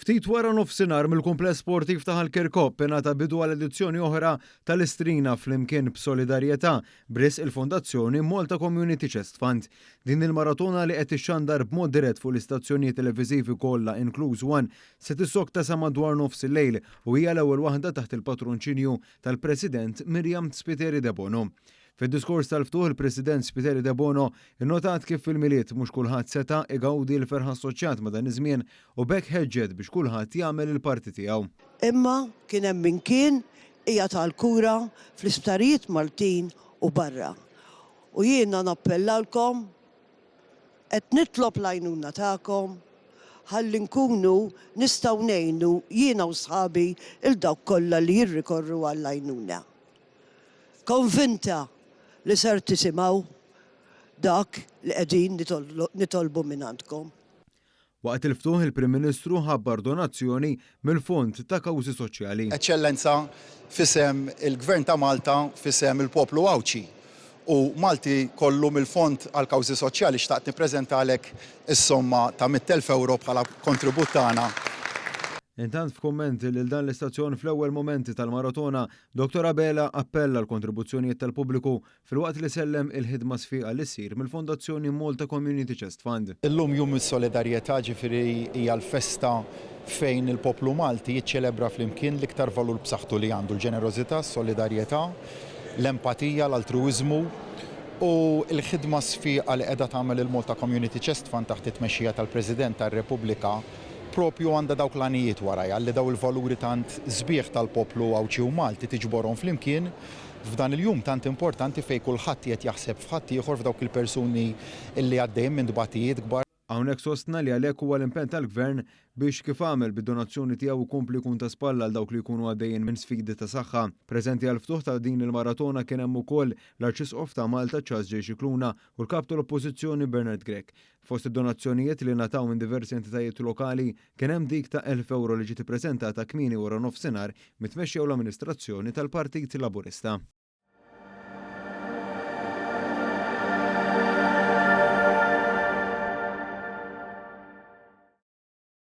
Ftit wara nofsinhar mill-kumpless sportiv ta' Ħalkirkop ingħata bidu għal edizzjoni oħra tal-Istrina flimkien b'solidarjetà b'risq il-Fondazzjoni Malta Community Chest Fund. Din il-maratona li qed ixxandar b'mod dirett fuq l-istazzjonijiet televiżivi kollha inkluż One se tissokta sa madwar nofs il-lejl u hija l-ewwel waħda taħt il-patrunċinju tal-President Miriam Spiteri De Bono. Fid-diskors tal-ftuħ il-President Spiteri De Bono innotat kif fil-miliet mhux kulħadd seta' igawdi l-ferħ assoċjat ma' dan iż-żmien u bekk ħeġġed biex kulħadd jagħmel il-parti tiegħu. Imma kien hemm min kien hija tal-kura fl-isptarijiet Maltin u barra. U jiena nappellalkom qed nitlob l-għajnuna tagħkom ħalli nkunu nistgħu ngħinu jiena u sħabi il dawk kollha li jirrikorru għall-għajnuna. Konvinta li ser tisimgħu dak li qegħdin nitolbu minn għandkom. Waqt il-ftuħ il-Prim Ministru ħabbar donazzjoni mill-Fond ta' Kawżi Soċjali. Eċċellenza fisem il-Gvern ta' Malta fisem il-poplu Awċi u Malti kollu mill-Fond għal Kawżi Soċjali xtaqt nippreżentalek is-somma ta' 100,000 euro bħala kontribut tagħna. Intant f'kummenti lil dan l-istazzjon fl-ewwel momenti tal-maratona, Dr. Abela appella l-kontribuzzjonijiet tal-pubbliku filwaqt li sellem il-ħidma sfiqa li ssir mill-Fondazzjoni Malta Community Chest Fund. Illum jum is-solidarjetà ġifieri hija l-festa fejn il-poplu Malti jiċċelebra flimkien l-iktar valur b'saħħtu li għandu l-ġenerożità, s-solidarjetà, l-empatija, l-altruiżmu u l-ħidma sfiqa li qiegħda tagħmel il-Malta Community Chest Fund taħt it-tmexxija tal-President tar-Repubblika propju għandha dawk l-għanijiet warajja li daw il-valuri tant sbieħ tal-poplu Awċi u Malti tiġborhom flimkien f'dan il-jum tant importanti fejn kulħadd qed jaħseb f'ħadd ieħor f'dawk il-persuni li għaddejjin minn dbatijiet kbar. Hawnhekk sostna li għalhekk huwa l-impenn tal-Gvern biex kif għamel bid-donazzjoni tiegħu jkompli jkun ta' spalla għal dawk li jkunu għaddejjin minn sfidi ta' saħħa. Preżenti għal ftuħ ta' din il-maratona kien hemm ukoll l-Arċisqof ta' Malta Charles J. Scicluna u l-Kap tal-Oppożizzjoni Bernard Grech. Fost id-donazzjonijiet li nataw minn diversi entitajiet lokali kien hemm dik ta' 1,000 euro li ġiet ippreżentata kmieni wara nofsinhar mit-tmexxew l-amministrazzjoni tal-Partit Laburista.